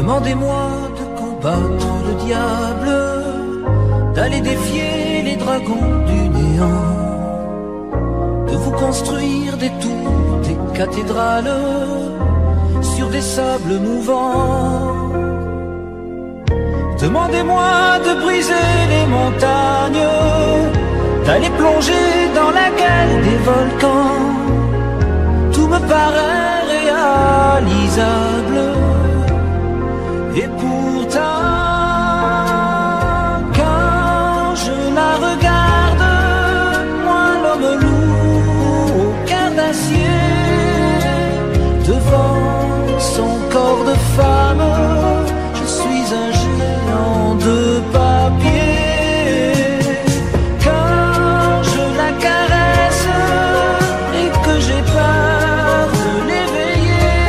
Demandez-moi de combattre le diable, d'aller défier les dragons du néant, de vous construire des tours, des cathédrales sur des sables mouvants. Demandez-moi de briser les montagnes, d'aller plonger dans la gueule des volcans. Tout me paraît réalisable, et pourtant, quand je la regarde, moi l'homme lourd au cœur d'acier, devant son corps de femme, je suis un géant de papier. Quand je la caresse et que j'ai peur de l'éveiller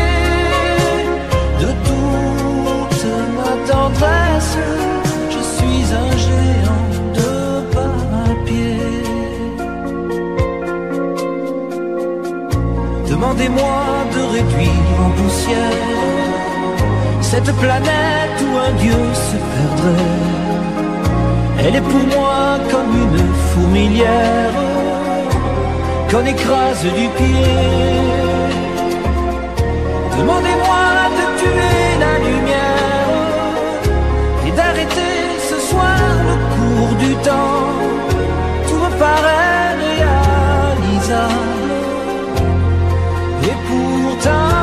de toute ma tendresse, je suis un géant de papier. Demandez-moi de réduire en poussière cette planète où un dieu se perdrait. Elle est pour moi comme une fourmilière qu'on écrase du pied. Demandez-moi de tuer la lumière et d'arrêter ce soir le cours du temps. Tout me paraît réalisable, et pourtant,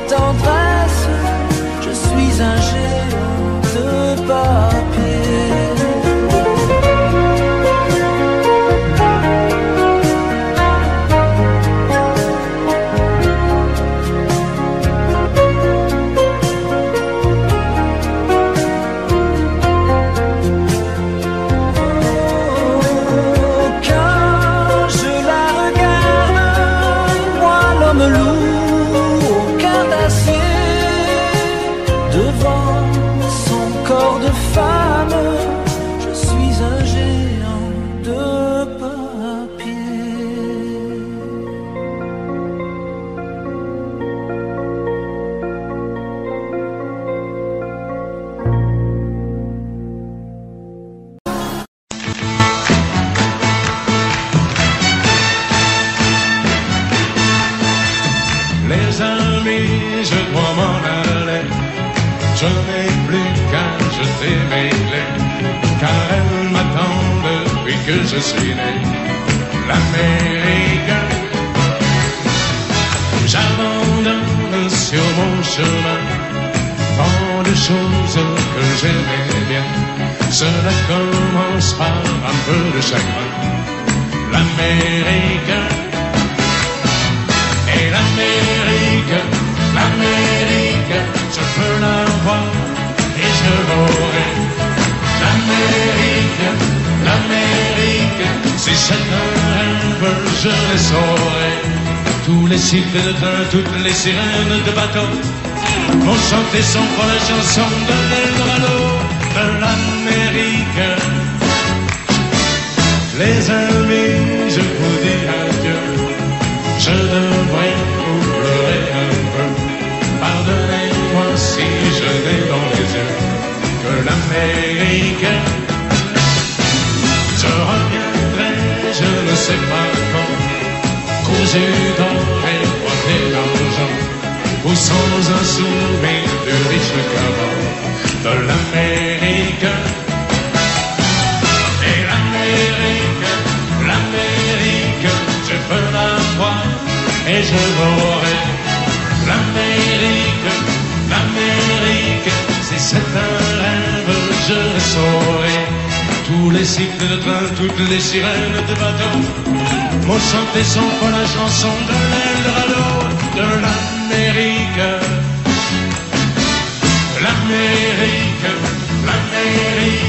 tendresse, je suis un géant de papier. Quand je la regarde, moi l'homme lourd devant son corps de femme, je suis un géant de papier. Les amis, je dois m'en aller. Je n'ai plus qu'à jeter mes clés, car elles m'attendent depuis que je suis né. L'Amérique, j'abandonne sur mon chemin tant de choses que j'aimais bien. Cela commence par un peu de chagrin. L'Amérique, et l'Amérique, l'Amérique, je veux la voir et je l'aurai. L'Amérique, l'Amérique, si c'est un rêve, je les saurai. Tous les cycles de train, toutes les sirènes de bateau vont chanter son pour la chanson de l'Eldorado de l'Amérique. Les amis, je vous dis adieu. Je devrais vous pleurer un peu. Pardonnez-moi si je n'ai dans les yeux que l'Amérique. Je reviendrai, je ne sais pas quand, cousu d'or et pointé d'argent, ou sans un souvenir du riche caron de l'Amérique. Et l'Amérique, l'Amérique, je veux la voir et je l'aurai. L'Amérique, l'Amérique, si c'est un rêve, je le saurai. Tous les cycles de train, toutes les sirènes de bateau m'ont chanté son pour la chanson de l'Eldorado de l'Amérique. L'Amérique,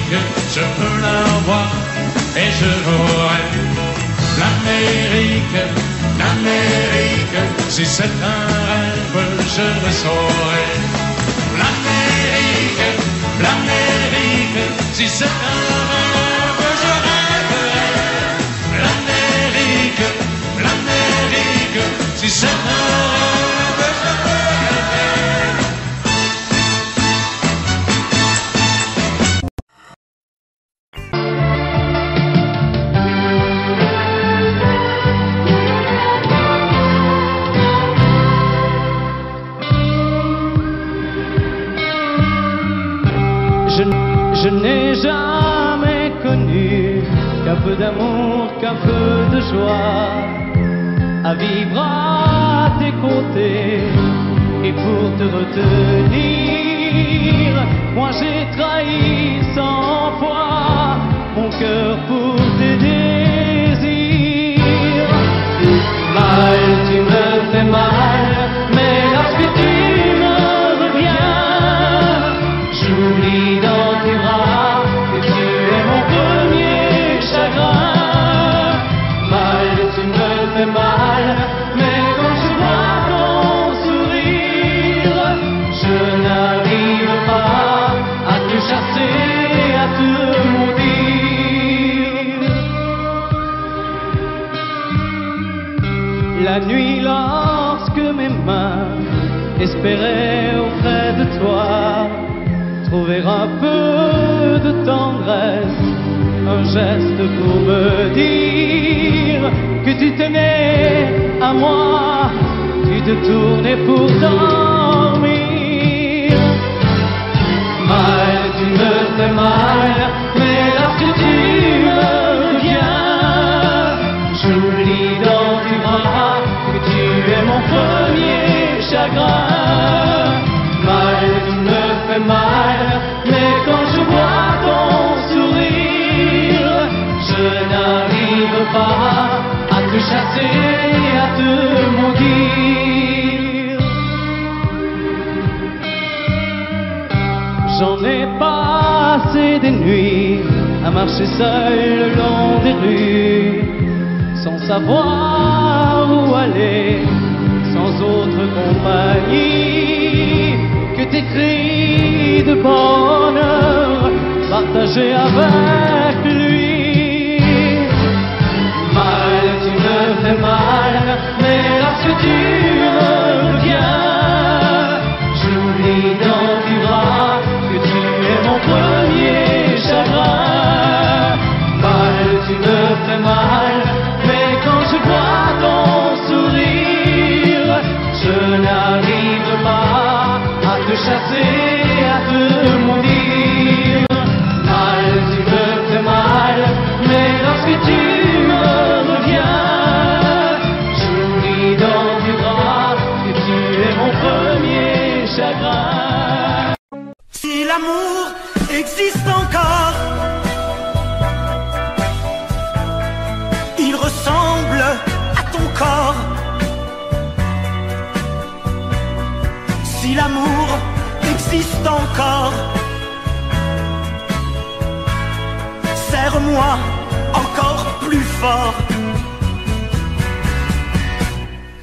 l'Amérique, je peux l'avoir et je l'aurai. L'Amérique, l'Amérique, si c'est un rêve, je le saurai. L'Amérique, l'Amérique, si c'est un rêve, je rêverai. L'Amérique, l'Amérique, si c'est un rêve, je rêverai. Je n'ai jamais connu qu'un peu d'amour, qu'un peu de joie, à vivre à tes côtés et pour te retenir. Moi j'ai trahi 100 fois mon cœur pour tes désirs. Mal, tu me fais mal, mais lorsque tu me reviens, j'oublie dans tes bras que tu es mon premier chagrin. Mal, tu me fais mal, mais quand je vois ton sourire, je n'arrive pas à te chasser, à te maudire. La nuit, lorsque mes mains espéraient auprès de toi trouver un peu de tendresse, un geste pour me dire que tu tenais à moi, tu te tournais pour dormir. Mal, tu me fais mal, mais lorsque tu me reviens, j'oublie dans tes bras que tu es mon premier chagrin. Mal, tu me fais mal, mais quand je vois ton sourire, je n'arrive pas à te chasser, à te maudire. J'en ai passé des nuits à marcher seul le long des rues, sans savoir où aller, sans autre compagnie que tes cris de bonheur partagés avec lui. Mal, tu me fais mal, mais lorsque tu me reviens, j'oublie dans tes bras que tu es mon premier chagrin. Mal, tu me fais mal, mais quand je vois ton sourire, je n'arrive pas à te chasser, à te maudire. Mal, tu me fais mal, mais lorsque tu me reviens, j'oublie dans tes bras que tu es mon premier chagrin. Si l'amour existe encore, il ressemble à ton corps. Si l'amour existe encore, serre-moi encore plus fort.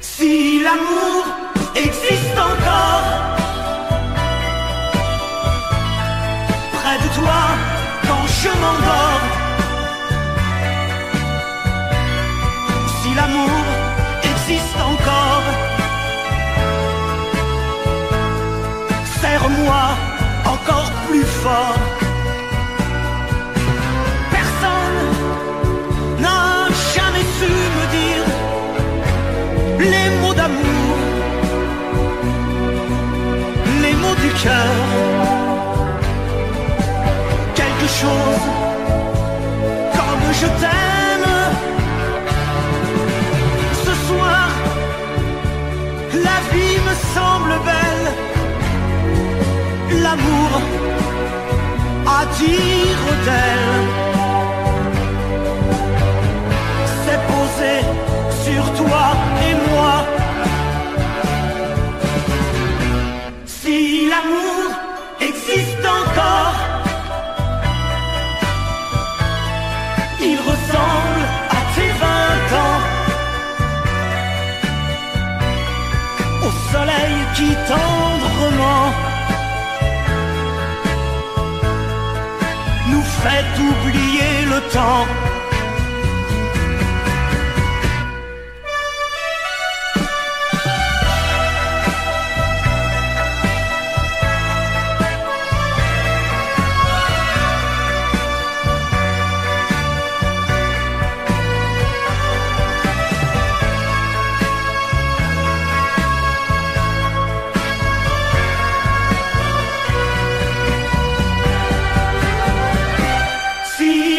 Si l'amour existe encore, près de toi quand je m'endors. Si l'amour existe encore, serre-moi encore plus fort. Personne n'a jamais su me dire les mots d'amour, les mots du cœur. Quelque chose comme je t'aime. Ce soir, la vie me semble belle. L'amour à dire d'elle s'est posé sur toi et moi. Si l'amour existe encore, c'est oublier le temps.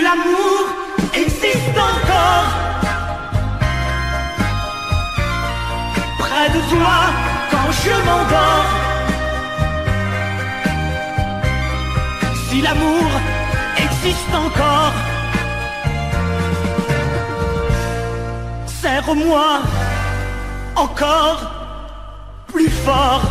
L'amour existe encore près de toi quand je m'endors. Si l'amour existe encore, serre-moi encore plus fort.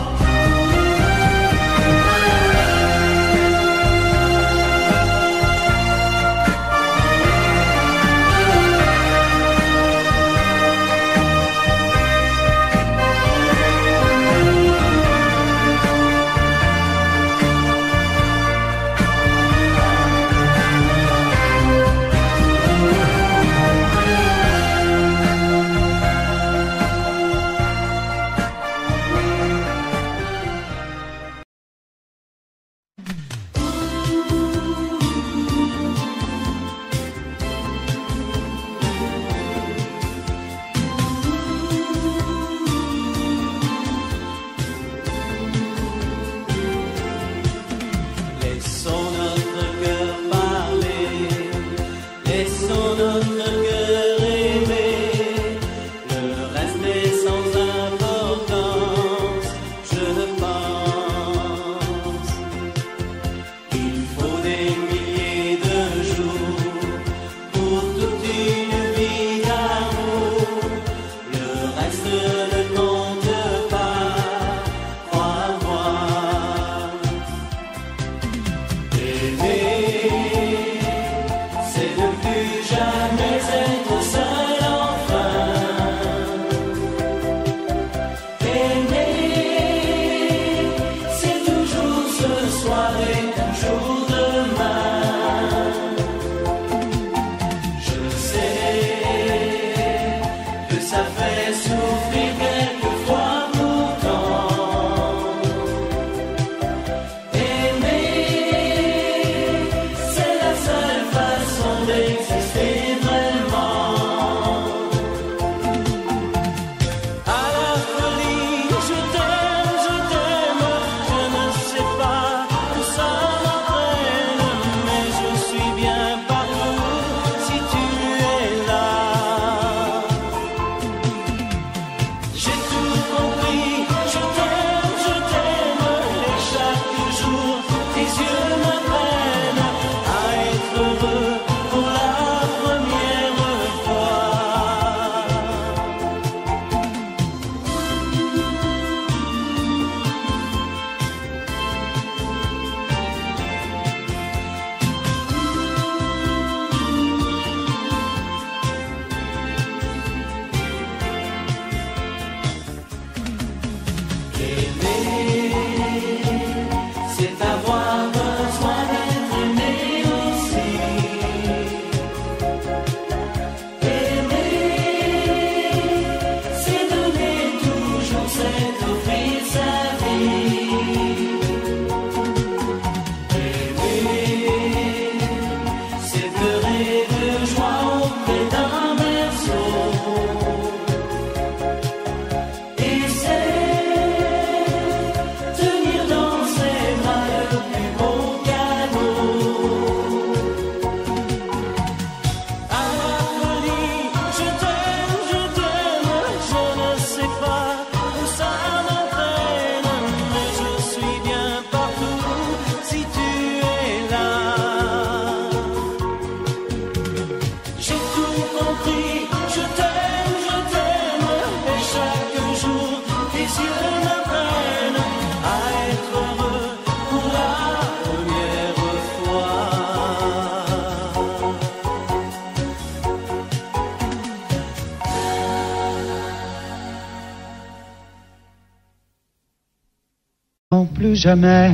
Plus jamais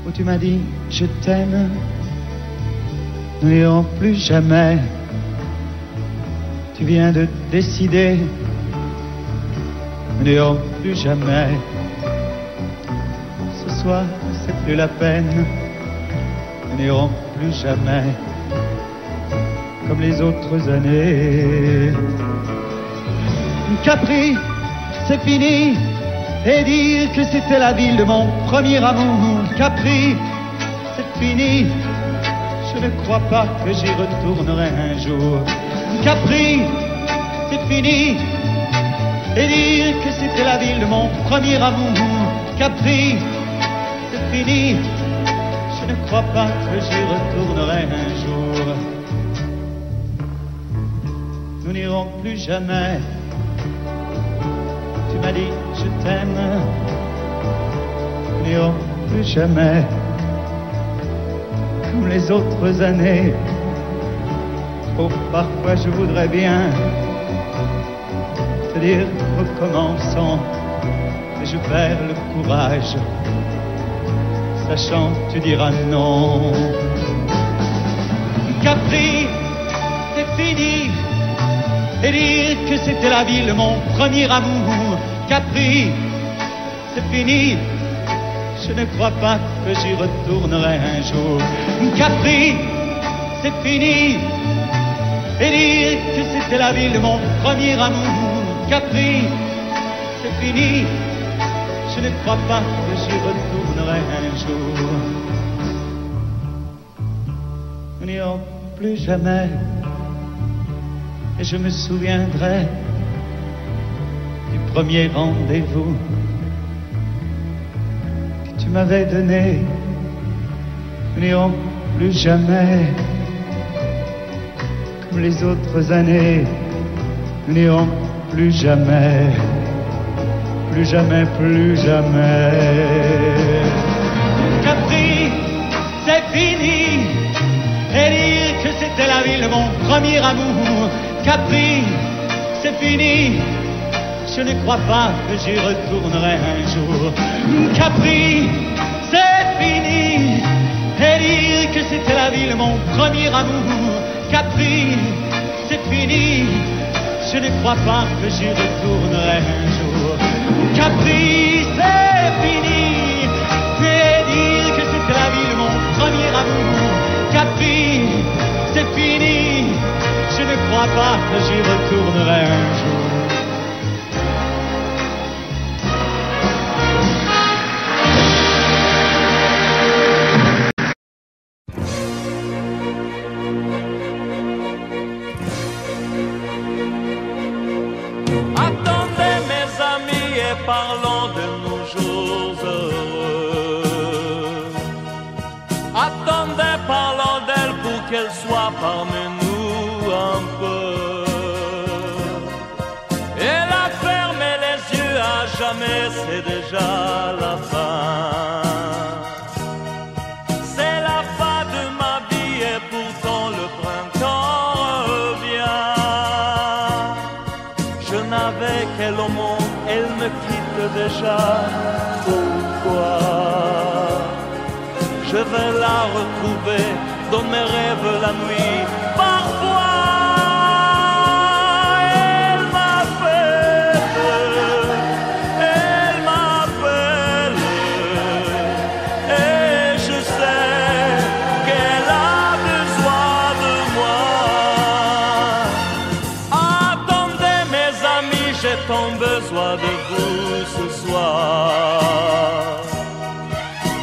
où Tu m'as dit je t'aime, nous n'irons plus jamais. Tu viens de décider, nous n'irons plus jamais. Ce soir, c'est plus la peine, nous n'irons plus jamais. Comme les autres années. Capri, c'est fini. Et dire que c'était la ville de mon premier amour. Capri, c'est fini. Je ne crois pas que j'y retournerai un jour. Capri, c'est fini. Et dire que c'était la ville de mon premier amour. Capri, c'est fini. Je ne crois pas que j'y retournerai un jour. Nous n'irons plus jamais. Tu m'as dit je t'aime. Nous n'irons plus jamais. Comme les autres années. Oh, parfois je voudrais bien te dire recommençons. Mais je perds le courage. Sachant que tu diras non. Capri, c'est fini. Et dire que c'était la ville de mon premier amour. Capri, c'est fini. Je ne crois pas que j'y retournerai un jour. Capri, c'est fini. Et dire que c'était la ville de mon premier amour. Capri, c'est fini. Je ne crois pas que j'y retournerai un jour. Nous n'irons plus jamais. Et je me souviendrai du premier rendez-vous que tu m'avais donné. Nous n'irons plus jamais comme les autres années. Nous n'irons plus jamais, plus jamais, plus jamais. Capri, c'est fini. Et dire que c'était la ville de mon premier amour. Capri, c'est fini. Je ne crois pas que j'y retournerai un jour. Capri, c'est fini. Et dire que c'était la ville de mon premier amour. Capri, c'est fini. Je ne crois pas que j'y retournerai un jour. Capri, c'est fini. Et dire que c'était la ville de mon premier amour. Capri, c'est fini. Je ne crois pas que j'y retournerai un jour. Attendez mes amis et parlons de nos jours heureux. Attendez, parlons d'elle pour qu'elle soit parmi nous un peu. Elle a fermé les yeux à jamais, c'est déjà la fin. C'est la fin de ma vie et pourtant le printemps revient. Je n'avais qu'elle au monde, elle me quitte déjà. Pourquoi? Je vais la retrouver dans mes rêves la nuit. Parfois, elle m'appelle, et je sais qu'elle a besoin de moi. Attendez mes amis, j'ai tant besoin de vous ce soir.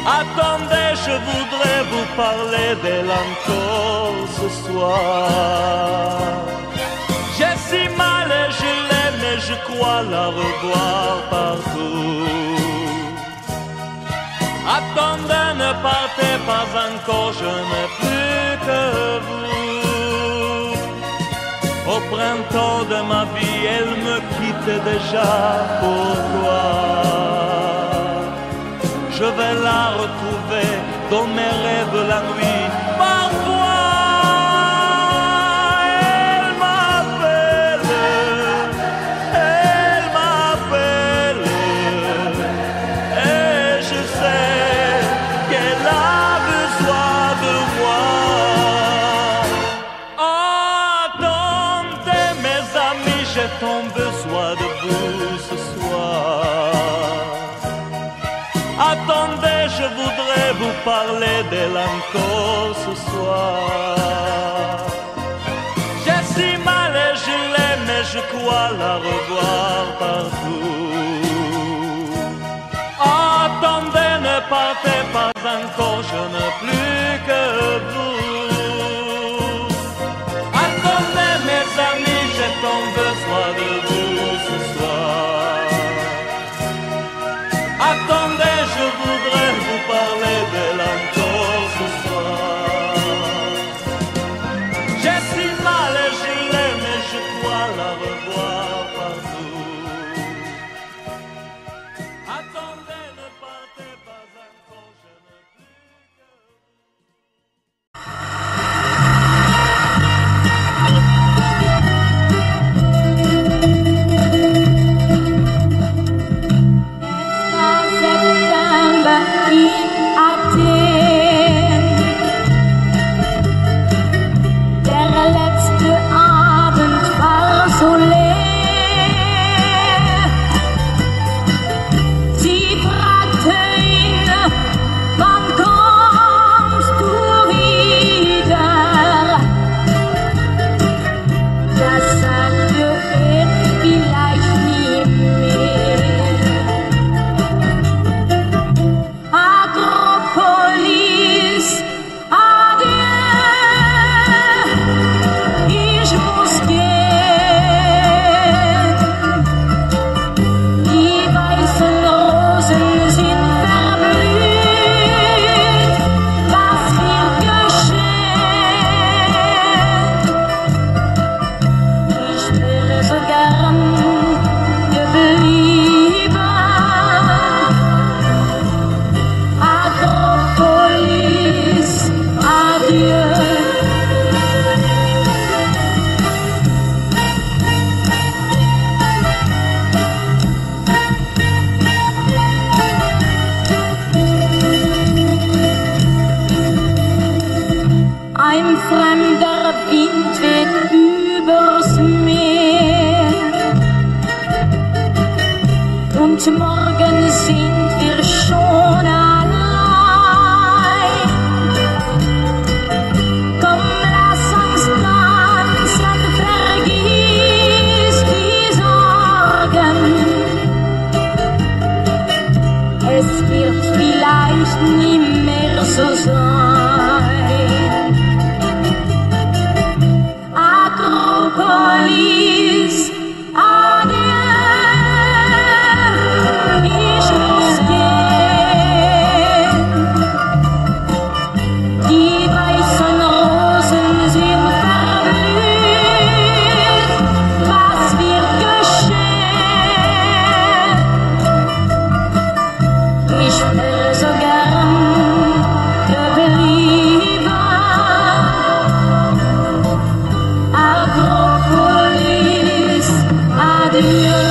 Attendez, je voudrais vous parler d'elle encore ce soir. J'ai si mal et je l'aime et je crois la revoir partout. Attendez, ne partez pas encore, je n'ai plus que vous. Au printemps de ma vie, elle me quitte déjà. Pourquoi? Je vais la retrouver dans mes rêves la nuit. Parfois, elle m'appelle, et je sais qu'elle a parler d'elle encore ce soir. J'ai si mal et je l'aime et je crois la revoir partout. Attendez, ne partez pas encore, je n'ai plus que vous. Attendez mes amis, j'ai tant besoin de vous ce soir. Attendez, je voudrais vous parler d'elle encore ce soir. J'ai si mal et je l'aime et je crois la revoir partout. Attendez, ne partez pas encore, je n'ai plus que vous. Ein fremder Wind weht übers Meer und morgen sind wir schon allein. Komm, lass uns tanzen, vergiss die Sorgen. Es wird vielleicht nie mehr so sein. Akropolis, adieu, ich muss gehen. Die weißen Rosen sind verblüht, was wird geschehen? Ich wäre so gern geblieben. Akropolis, adieu.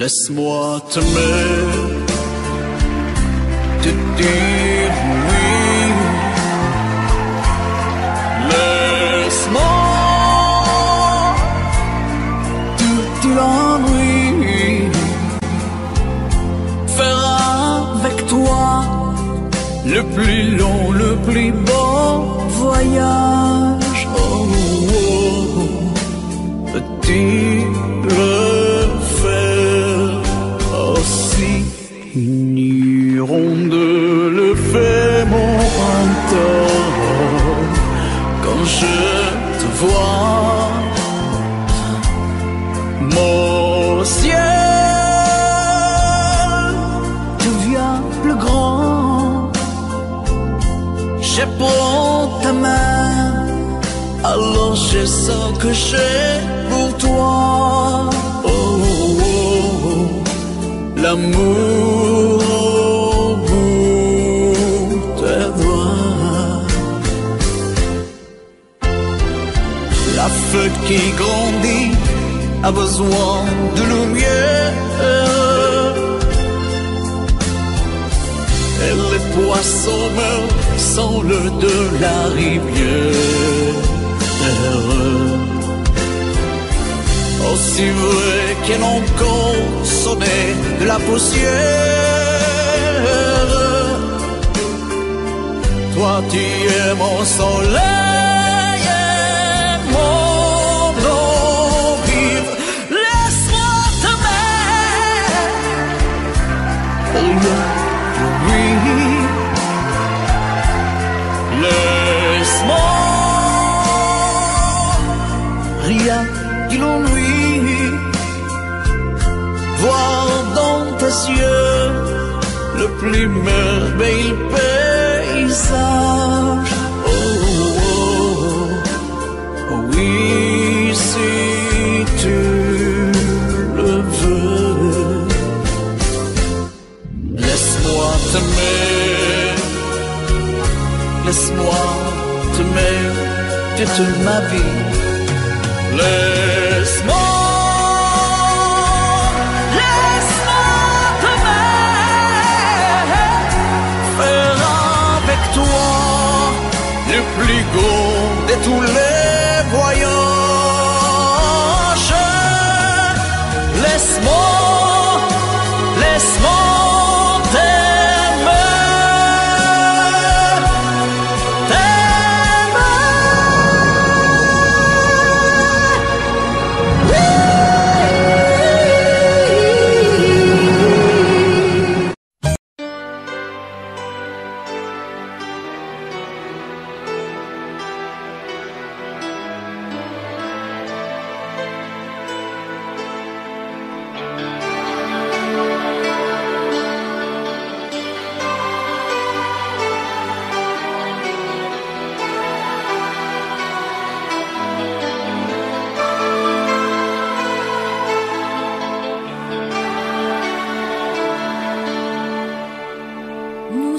Laisse-moi t'aimer, te dire oui. Laisse-moi te dire l'ennui. Faire avec toi le plus long, le plus beau voyage. Oh, oh, petit hirondelle fait mon printemps. Quand je te vois, mon ciel devient plus grand. Je prends ta main, alors je sens que j'ai pour toi. Oh, oh, oh, l'amour au bout des doigts. La feuille qui grandit a besoin de lumière. et les poissons meurent sans le de la rivière. Aussi vrai qu'un encore sonné de la poussière. Toi tu es mon soleil et mon eau vive. Laisse-moi t'aimer. Laisse-moi, rien que l'ennui, voir dans tes yeux le plus merveilleux paysage. Oh, oh, oh, oui, si tu le veux, laisse-moi t'aimer. Laisse-moi t'aimer toute ma vie. Laisse-moi t'aimer. Faire avec toi le plus beau de tous les voyages. Laisse-moi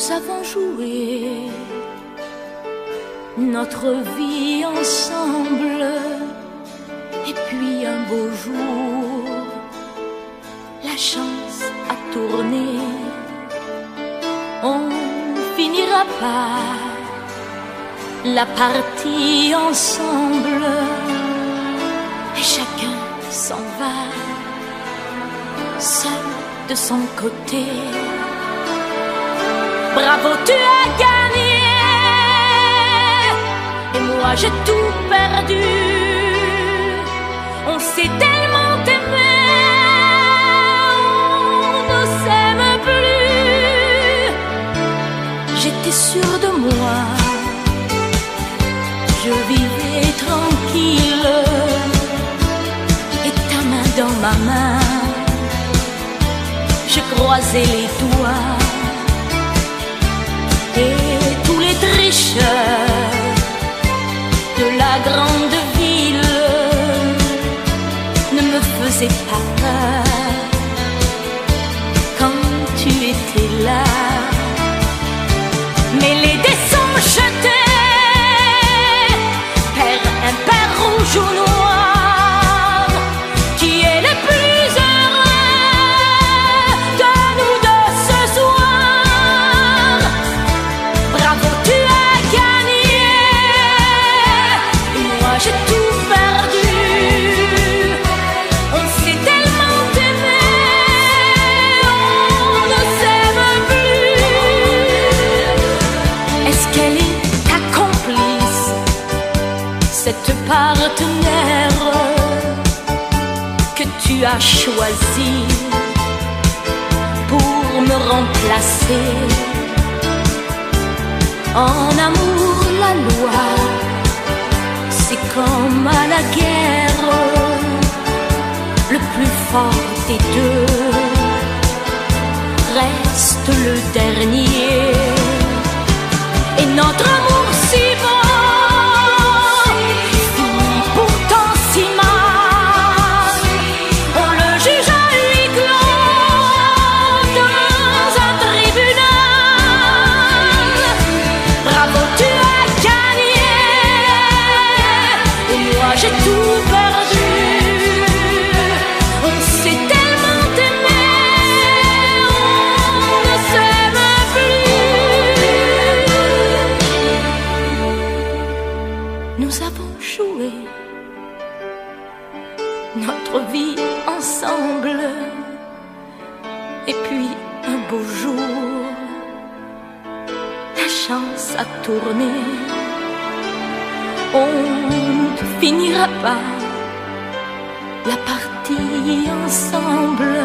Nous avons joué notre vie ensemble, et puis un beau jour, la chance a tourné. On finira par la partie ensemble, et chacun s'en va, seul de son côté. Bravo, tu as gagné, et moi j'ai tout perdu. On s'est tellement aimé, on ne s'aime plus. J'étais sûre de moi, je vivais tranquille, et ta main dans ma main, je croisais les doigts. Et tous les tricheurs de la grande ville ne me faisaient pas peur quand tu étais là. Mais les dés sont jetés, père impair, rouge ou noir, qui est le plus heureux de nous deux ce soir. Bravo, tu as gagné, et moi j'ai tout perdu. On s'est tellement aimé, on ne s'aime plus. Est-ce qu'elle est ta complice, cette partenaire que tu as choisie pour me remplacer? En amour, la loi, c'est comme à la guerre, le plus fort des deux reste le dernier. Et notre amour si beau finit pourtant si mal. On le juge à huis clos dans un tribunal. Bravo, tu as gagné, et moi j'ai tout perdu. On s'est tellement aimé, on ne s'aime plus. avons joué notre vie ensemble. Et puis un beau jour, la chance a tourné. On ne finira pas la partie ensemble.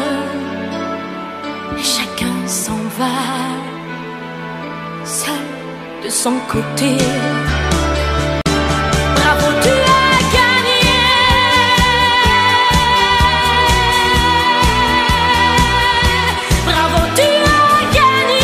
Et chacun s'en va, seul de son côté. Bravo, tu as gagné. Bravo, tu as gagné.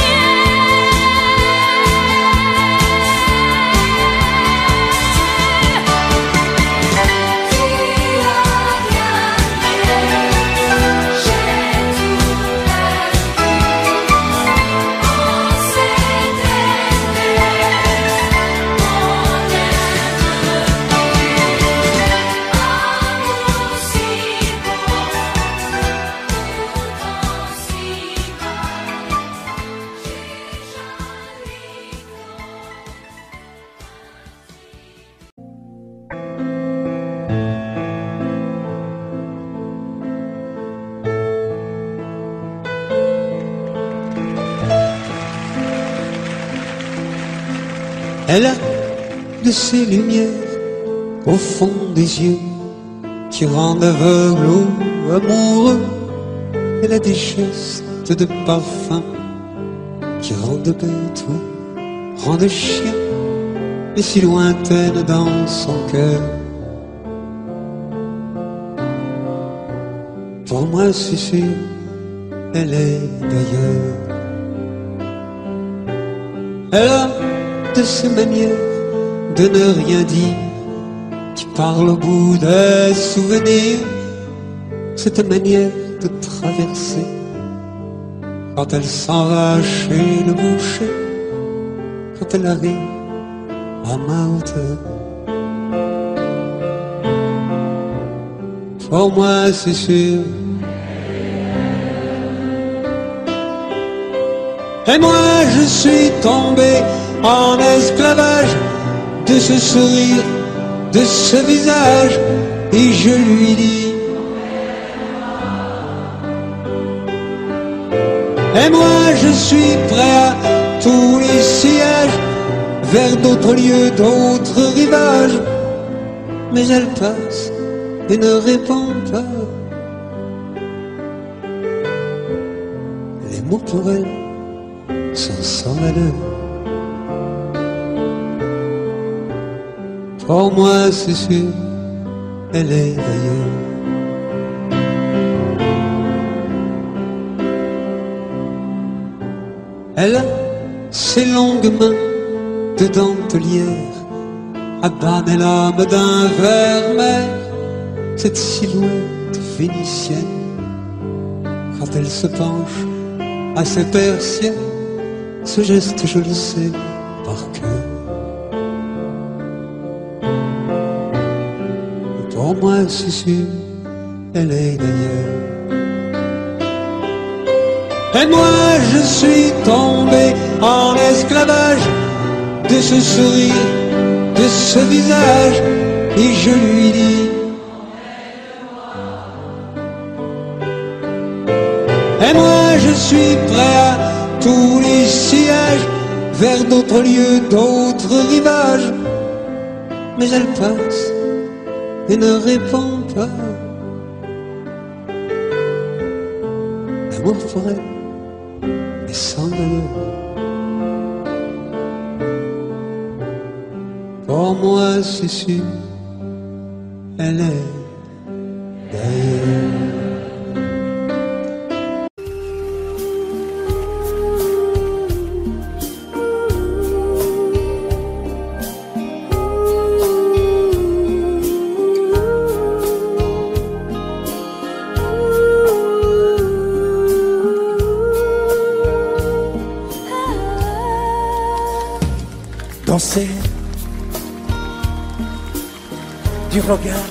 Elle a de ces lumières au fond des yeux qui rendent aveugle ou amoureux. Elle a des gestes de parfum qui rendent bête ou rendent chien, mais si lointaine dans son cœur. Pour moi c'est sûr, elle est d'ailleurs. Elle a de ces manières de ne rien dire, qui parle au bout des souvenirs, cette manière de traverser quand elle s'en va chez le boucher, quand elle arrive à ma hauteur. Pour moi c'est sûr. Et moi je suis tombé en esclavage de ce sourire, de ce visage, et je lui dis: et moi je suis prêt à tous les sillages, vers d'autres lieux, d'autres rivages. Mais elle passe et ne répond pas. Les mots pour elle sont sans valeur. Pour moi c'est sûr, elle est d'ailleurs. Elle a ses longues mains de dentelière à banner l'âme d'un vermeil, cette silhouette vénitienne quand elle se penche à ses persiennes, ce geste je le sais par cœur. Pour moi c'est sûr, elle est d'ailleurs. Et moi je suis tombé en esclavage de ce sourire, de ce visage, et je lui dis: et moi je suis prêt à tous les sillages, vers d'autres lieux, d'autres rivages. Mais elle passe et ne répond pas. L'amour pour elle est sans valeur. Pour moi c'est sûr, elle est d'ailleurs. Danser du regard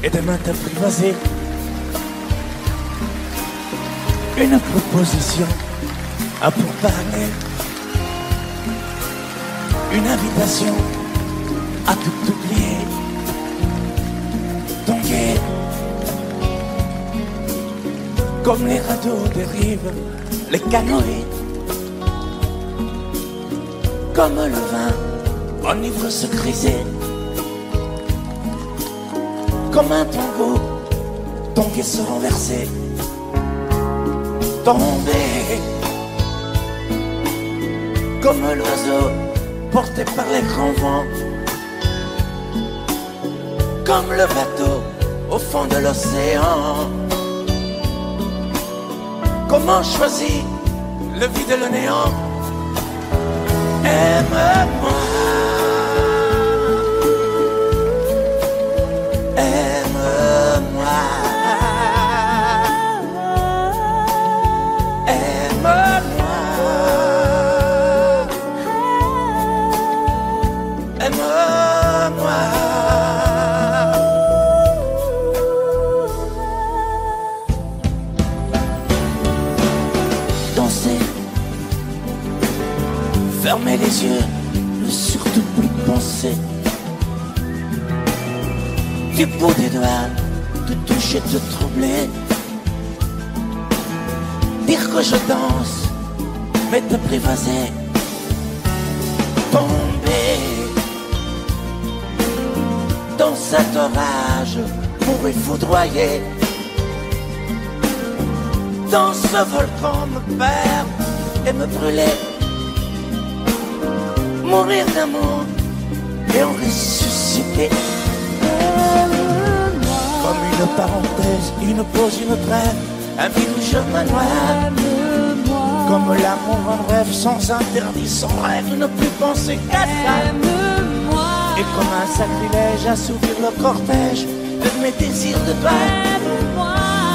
et des mains apprivoisées, une proposition à pourparler, une invitation à tout oublier. Comme les radeaux dérivent les canoës, comme le vin enivre ce grisé, comme un tango, ton caisson renversé, tombé, comme l'oiseau porté par les grands vents, comme le bateau au fond de l'océan. Comment choisir le vide et le néant? Aime-moi, aime-moi, aime-moi, aime-moi. Fermer les yeux, ne surtout plus penser. Du bout des doigts, te toucher, te troubler. Dire que je danse, mais te prévaser. Tomber dans cet orage pour y foudroyer. Dans ce volcan me perdre et me brûler. Mourir d'amour et en ressusciter. Comme une parenthèse, une pause, une trêve, un vide où je me noie. Comme l'amour en rêve, sans interdit, sans rêve, ne plus penser qu'à ça. Et comme un sacrilège, assouvir le cortège de mes désirs de toi.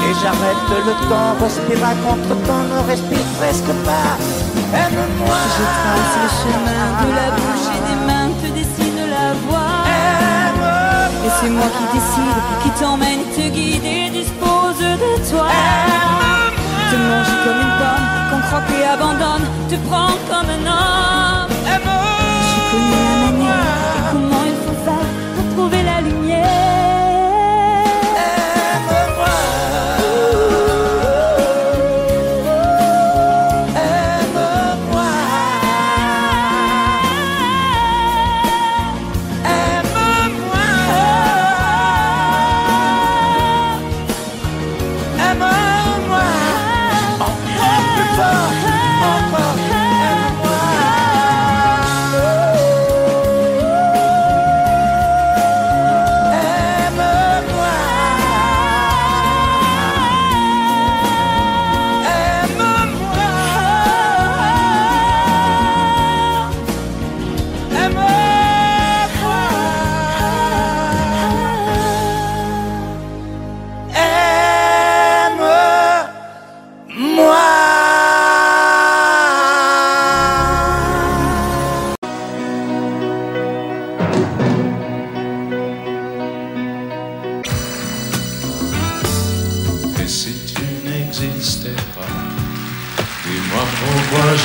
Et j'arrête le temps, respire à contre-temps, ne respire presque pas. Aime-moi. Je trace le chemin de la bouche et des mains te dessine la voie. Et c'est moi qui décide, qui t'emmène, te guide et dispose de toi. Te manger comme une pomme, qu'on croque et abandonne, te prends comme un homme. Je connais la manière et comment il faut faire pour trouver la lumière.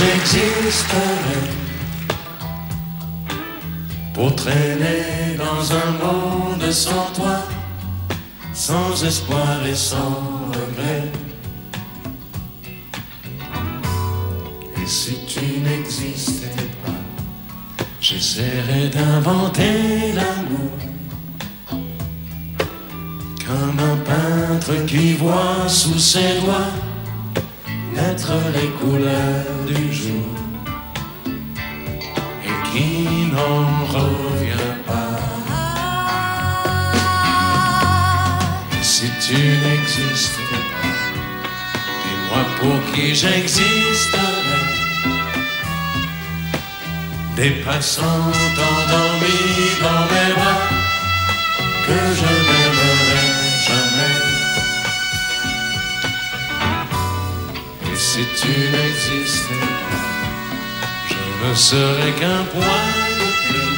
J'existerais pour traîner dans un monde sans toi, sans espoir et sans regret. Et si tu n'existais pas, j'essaierais d'inventer l'amour comme un peintre qui voit sous ses doigts naître les couleurs du jour et qui n'en revient pas. Et si tu n'existais pas, dis-moi pour qui j'existerais. Des passants endormis dans mes bras que je n'aimerais jamais. Si tu n'existais pas, je ne serais qu'un point de plus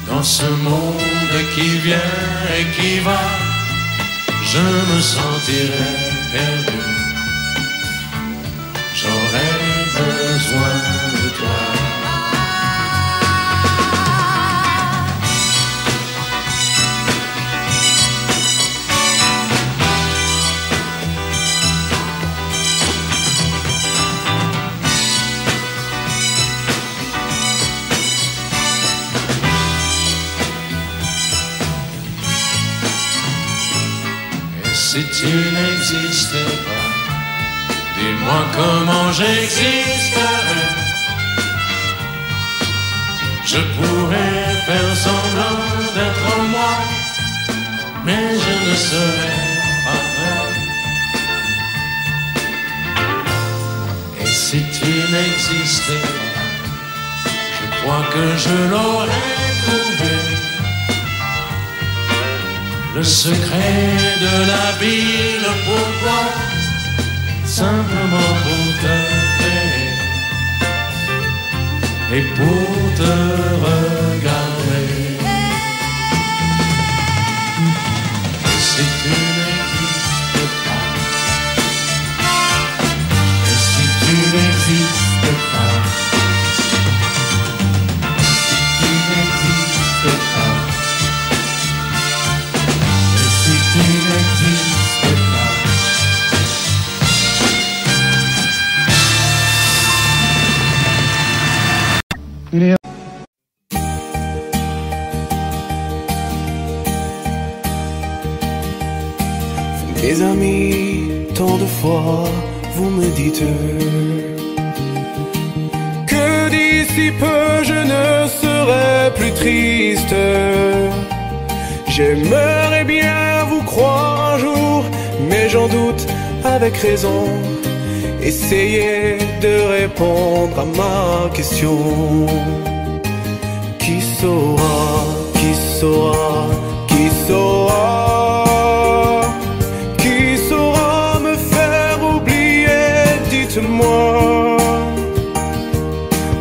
dans ce monde qui vient et qui va. Je me sentirais perdu. J'aurais besoin de toi. si tu n'existais pas, dis-moi comment j'existerais. Je pourrais faire semblant d'être moi, mais je ne serais pas vrai. Et si tu n'existais pas, je crois que je l'aurais trouvé. Le secret de la vie, le pourquoi, simplement pour te créer et pour te regarder. Et si tu n'existes pas, et si tu n'existes pas, si tu n'existes pas, tu n'existes pas. Mes amis, tant de fois vous me dites que d'ici peu je ne serai plus triste. J'aimerais bien vous croire un jour, mais j'en doute avec raison. Essayez de répondre à ma question. Qui saura, qui saura, qui saura, qui saura me faire oublier, dites-moi.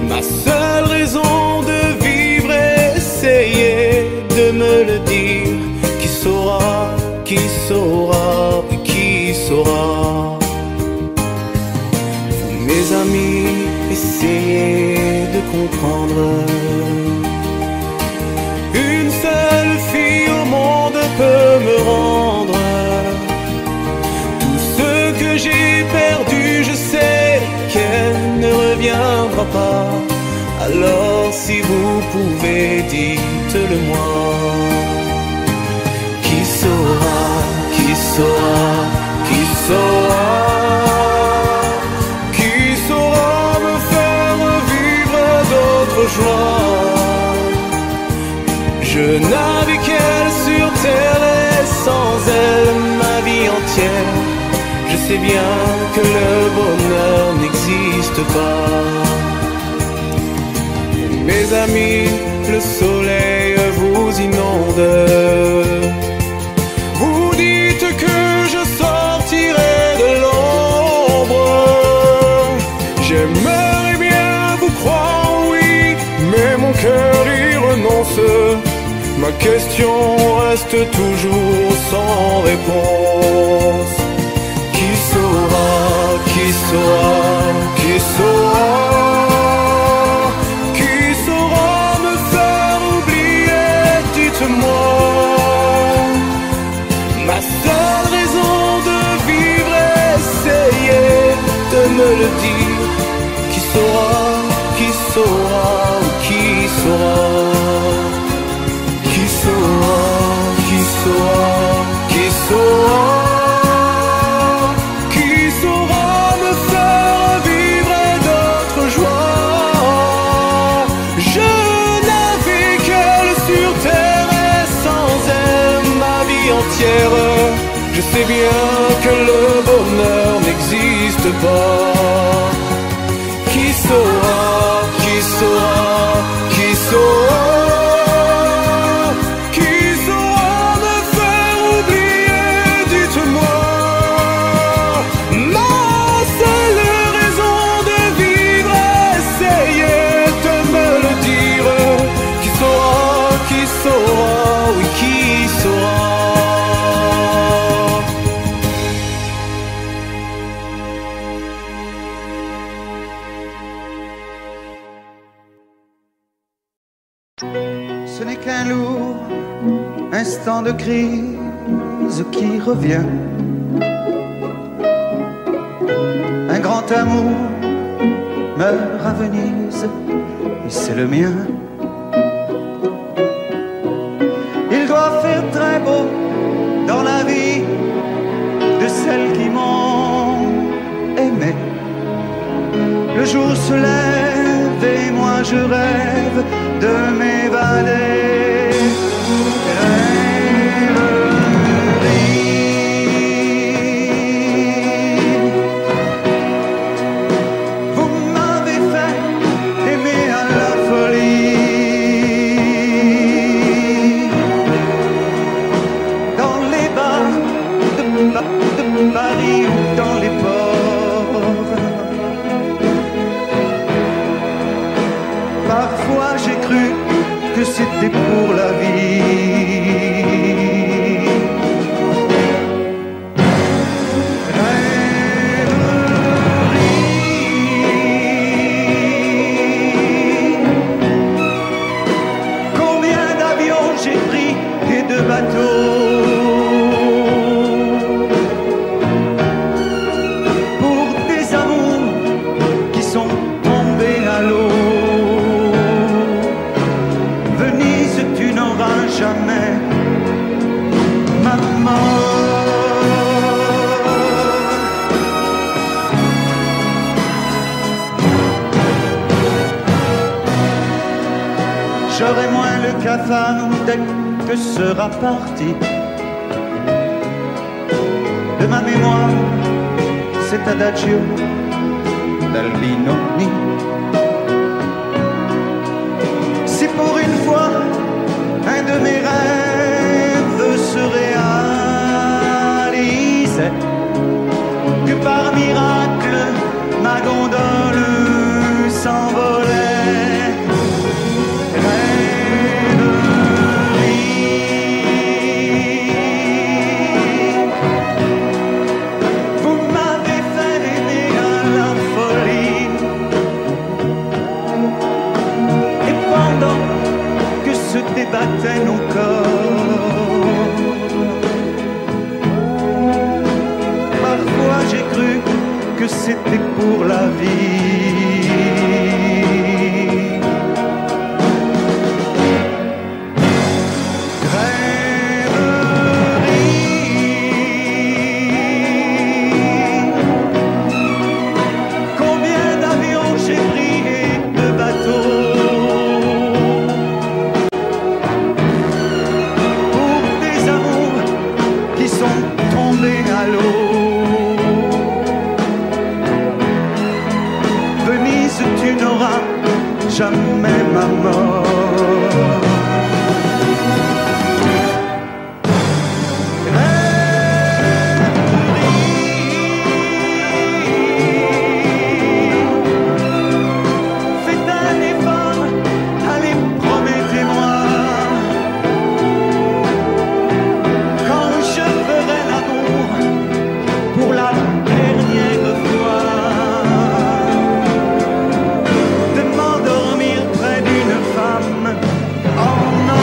Ma seule raison de vivre, essayez de me le dire. Qui saura, qui saura, qui saura. Vous, mes amis, essayez de comprendre. Une seule fille au monde peut me rendre tout ce que j'ai perdu. Je sais qu'elle ne reviendra pas. Alors si vous pouvez, dites-le moi. Qui saura, qui saura, qui saura, qui saura me faire vivre d'autres joies. Je n'avais qu'elle sur terre et sans elle ma vie entière. Je sais bien que le bonheur n'existe pas. Mes amis, le soleil vous inonde. Vous dites que je sortirai de l'ombre. J'aimerais bien vous croire, oui, mais mon cœur y renonce. Ma question reste toujours sans réponse. Qui saura, qui saura, qui saura, qui saura me faire oublier, dites-moi. Ma seule raison de vivre, essayez de me le dire. Qui saura, qui saura, qui saura. Qui saura, qui saura, qui saura, qui saura me faire vivre d'autres joies. Je n'avais qu'elle sur terre et sans elle ma vie entière. Je sais bien que le bonheur n'existe pas. Qui saura, qui saura, qui saura. Ce n'est qu'un lourd instant de crise qui revient. Un grand amour meurt à Venise et c'est le mien. Il doit faire très beau dans la vie se lève et moi je rêve de m'évader. Vous m'avez fait aimer à la folie. Dans les bars de Paris ou dans les ports, parfois j'ai cru que c'était pour la vie. Combien d'avions j'ai pris et de bateaux pour des amours qui sont tombés à l'eau. Venise, tu n'auras jamais ma mort. J'aurai moins le cafard dès que sera parti de ma mémoire cet adagio d'Albinoni. Si pour une fois un de mes rêves se réalisait, que par miracle ma gondole s'envolait. Vous m'avez fait aimer à la folie, et pendant que se débattaient nos corps, parfois j'ai cru que c'était pour la vie. Combien d'avions j'ai pris et de bateaux pour des amours qui sont tombés à l'eau. Venise, tu n'auras jamais ma mort. Faites un effort, allez, promettez-moi, quand je ferai l'amour pour la dernière fois, de m'endormir près d'une femme en or.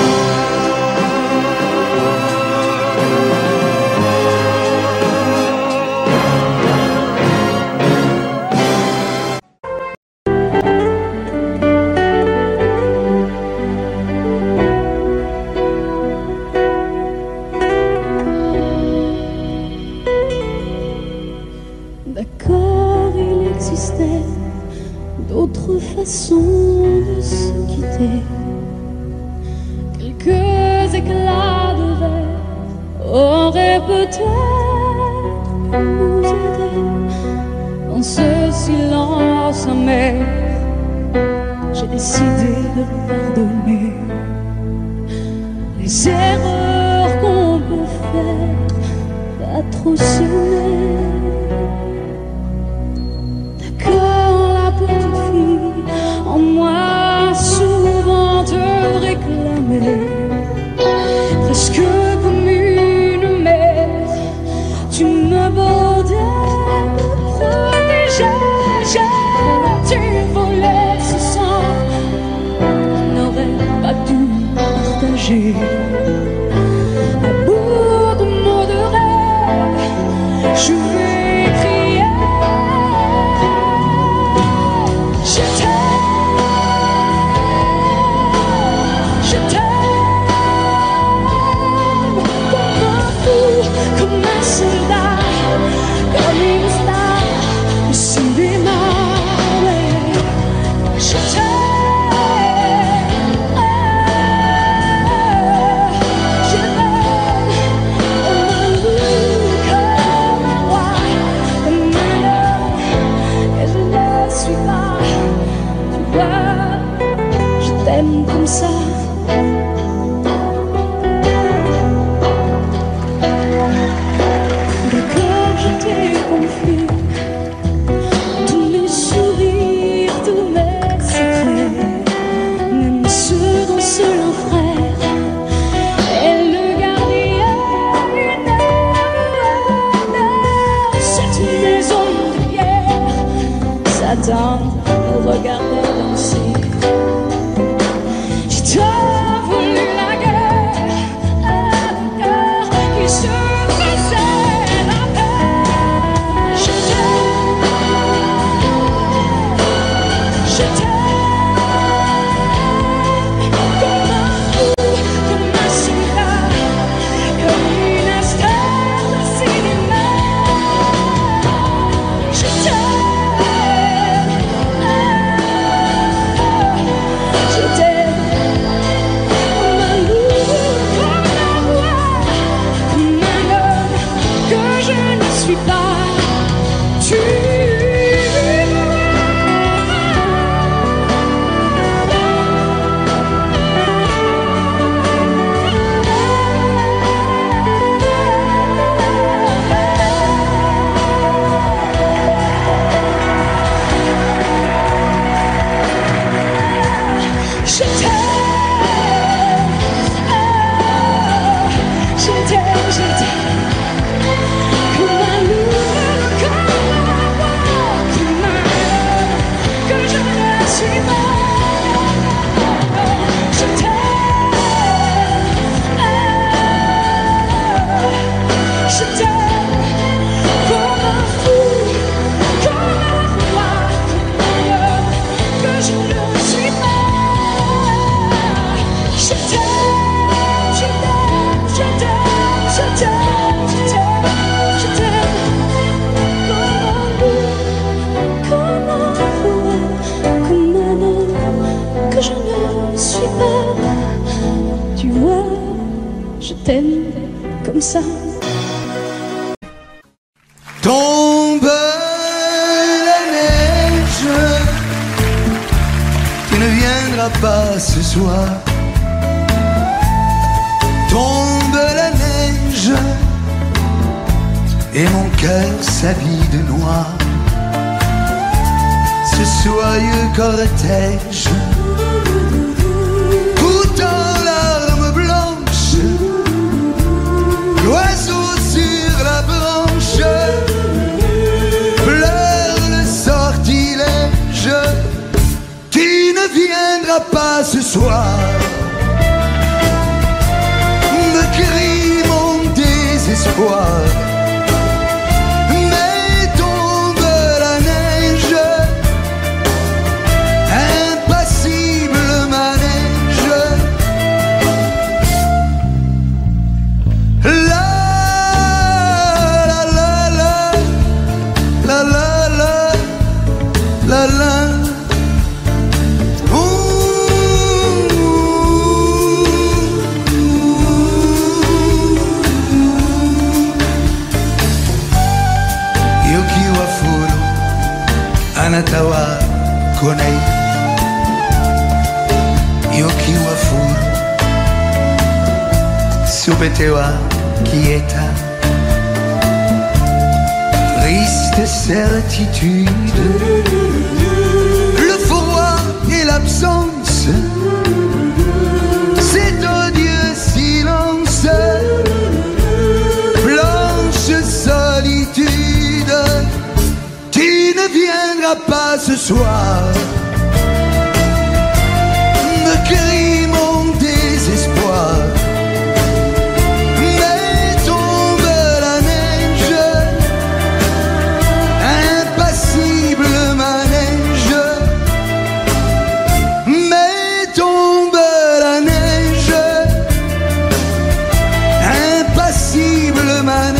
D'accord, il existait d'autres façons de se quitter. Quelques éclats de verre auraient peut-être pu nous aider. Dans ce silence amer, j'ai décidé de pardonner les erreurs qu'on peut faire, pas trop s'aimer. La petite fille en moi souvent te réclamait, presque comme une mère, tu me bordais, me protégeais, tu volais ce sang qu'on n'aurait pas dû partager. À bout de mots de rêve, je vais crier. Je t'aime comme un fou, comme un soldat, comme une star au cinéma. t'aime comme ça. Tombe la neige, tu ne viendras pas ce soir. Tombe la neige, et mon cœur s'habille de noir. Ce soyeux cortège, tout en larmes blanches, l'oiseau sur la branche pleure le sortilège. Tu ne viendras pas ce soir, me crie mon désespoir. Anatawa konai yokiwa furu subetewa quieta. Triste certitude, le froid et l'absence, cet odieux silence, blanche solitude. Tu ne viendras pas ce soir, me crie mon désespoir. Mais tombe la neige, impassible manège. Mais tombe la neige, impassible manège.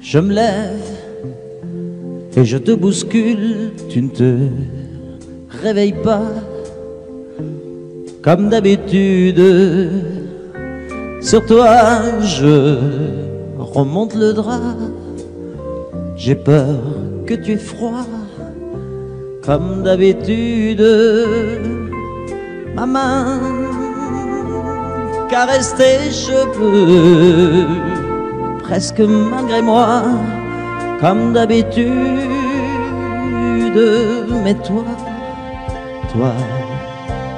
Je me lève et je te bouscule, tu ne te réveilles pas comme d'habitude. Sur toi je remonte le drap, j'ai peur que tu aies froid comme d'habitude. Ma main caresse tes cheveux, presque malgré moi, comme d'habitude. Mais toi,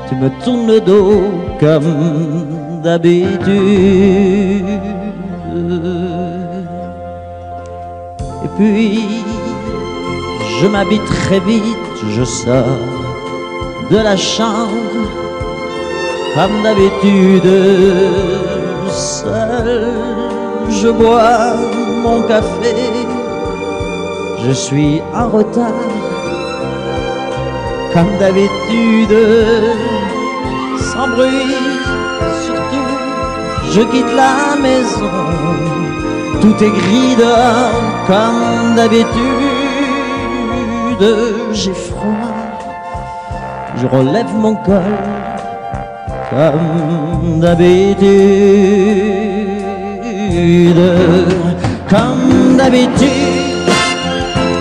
tu me tournes le dos comme d'habitude. Et puis, je m'habille très vite, je sors de la chambre, comme d'habitude, seul. Je bois mon café, je suis en retard, comme d'habitude, sans bruit, surtout, je quitte la maison, tout est gris dehors, comme d'habitude, j'ai froid, je relève mon col, comme d'habitude. Comme d'habitude,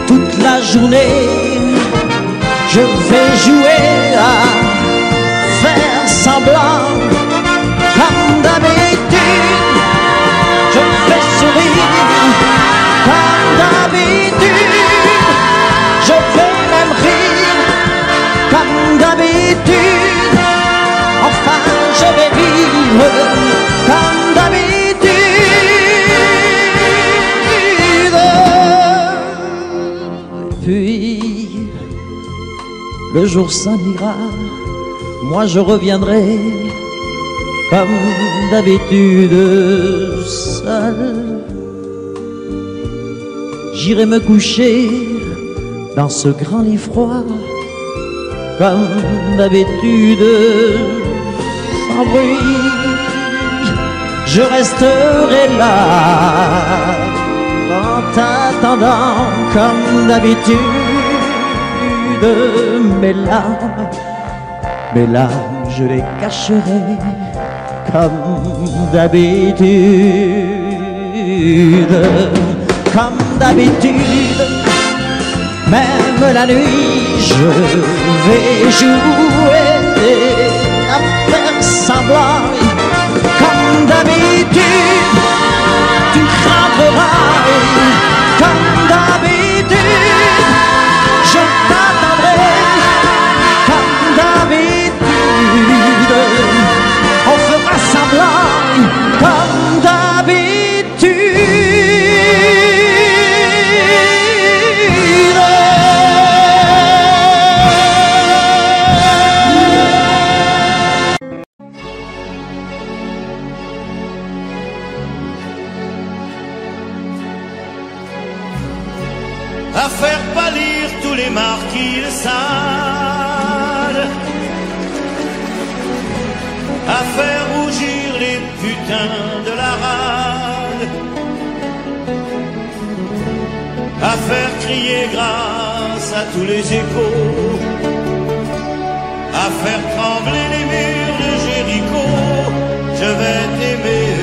toute la journée, je vais jouer semblant, comme d'habitude. Je fais sourire, comme d'habitude. Je vais même rire, comme d'habitude. Enfin, je vais vivre, comme d'habitude. Puis, le jour s'en ira, moi je reviendrai comme d'habitude seul. J'irai me coucher dans ce grand lit froid comme d'habitude sans bruit. Je resterai là en t'attendant comme d'habitude. Mes larmes, je les cacherai comme d'habitude. Comme d'habitude, même la nuit, je vais jouer à faire semblant. Comme d'habitude, tu craindras. Comme d'habitude, je t'attendrai. Comme d'habitude, on fera semblant. Comme d'habitude. À faire pâlir tous les marquis de Sade, à faire rougir les putains de la rade, à faire crier grâce à tous les échos, à faire trembler les murs de Jéricho. Je vais t'aimer.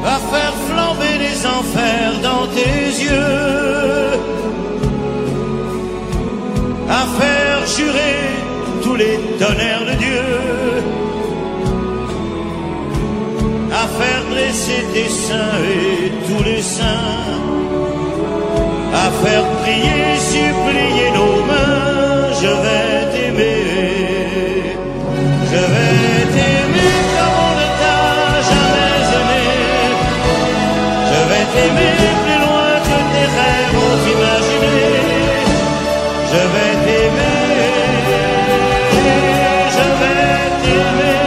À faire flamber les enfers dans tes yeux, à faire jurer tous les tonnerres de Dieu, à faire dresser tes seins et tous les saints, à faire prier, supplier nos mains. Je vais t'aimer, je vais t'aimer comme on ne t'a jamais aimé. Je vais t'aimer plus loin que tes rêves ont imaginé. Je vais t'aimer, je vais t'aimer,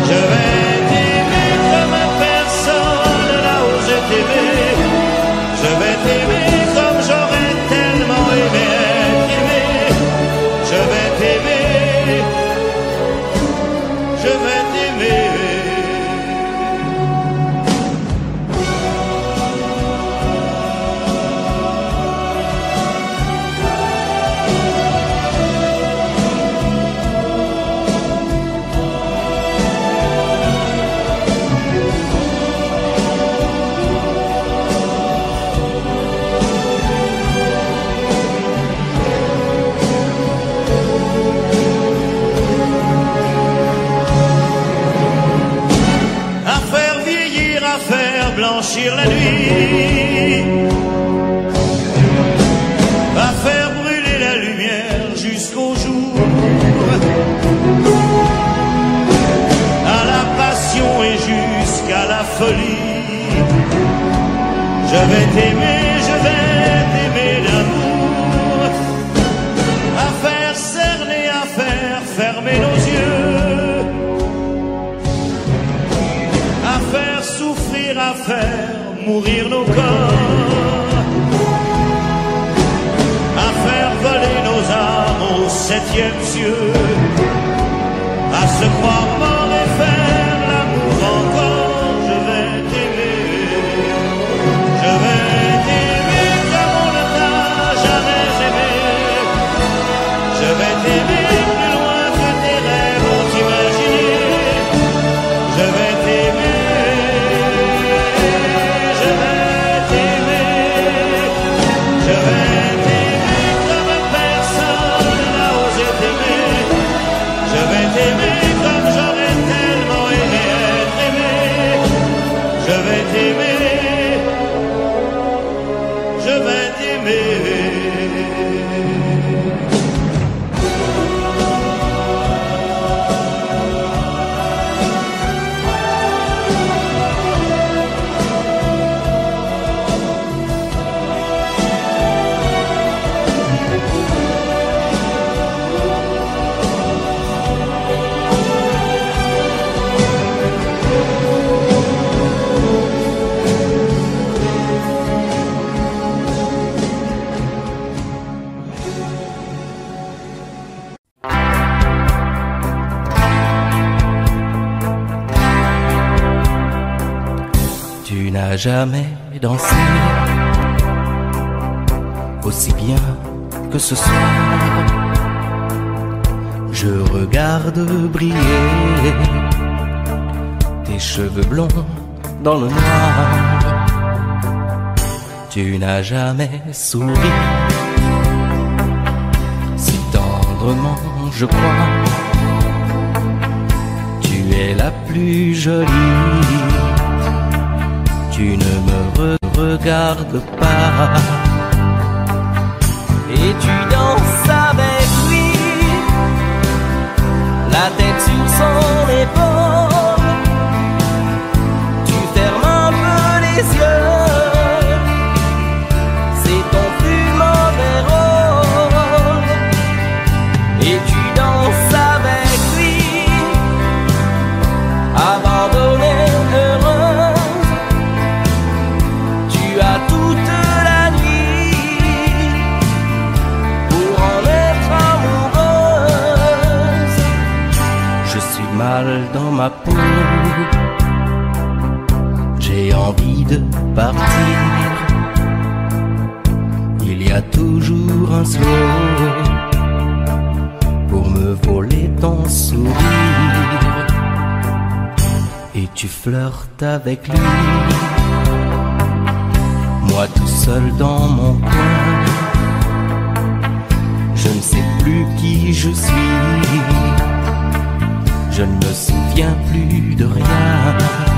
je vais t'aimer comme personne n'a osé t'aimer. Je vais t'aimer comme j'aurais tellement aimé être aimé. Je vais t'aimer, je vais t'aimer. Blanchir la nuit, à faire brûler la lumière jusqu'au jour, à la passion et jusqu'à la folie. Je vais t'aimer, je vais t'aimer d'amour, à faire cerner, à faire fermer nos yeux, à faire souffrir, à faire mourir nos corps, à faire voler nos âmes au 7e cieux, à se croire mort et faire l'amour encore. Je vais t'aimer, je vais t'aimer comme on ne t'a jamais aimé. Je vais t'aimer plus loin que tes rêves ont imaginé. Je vais t'aimer. Je vais t'aimer, n'as jamais dansé aussi bien que ce soir. Je regarde briller tes cheveux blonds dans le noir. Tu n'as jamais souri si tendrement, je crois. Tu es la plus jolie. Tu ne me regardes pas. Et tu danses avec lui, la tête sur son épaule. Tu fermes un peu les yeux, c'est ton plus mauvais rôle. Et tu danses avec lui, abandonnée, heureuse. Tu as toute la nuit pour en être amoureuse. Je suis mal dans ma peau, j'ai envie de partir. Il y a toujours un slow pour me voler ton sourire. Et tu flirtes avec lui, moi tout seul dans mon coin. Je ne sais plus qui je suis, je ne me souviens plus de rien.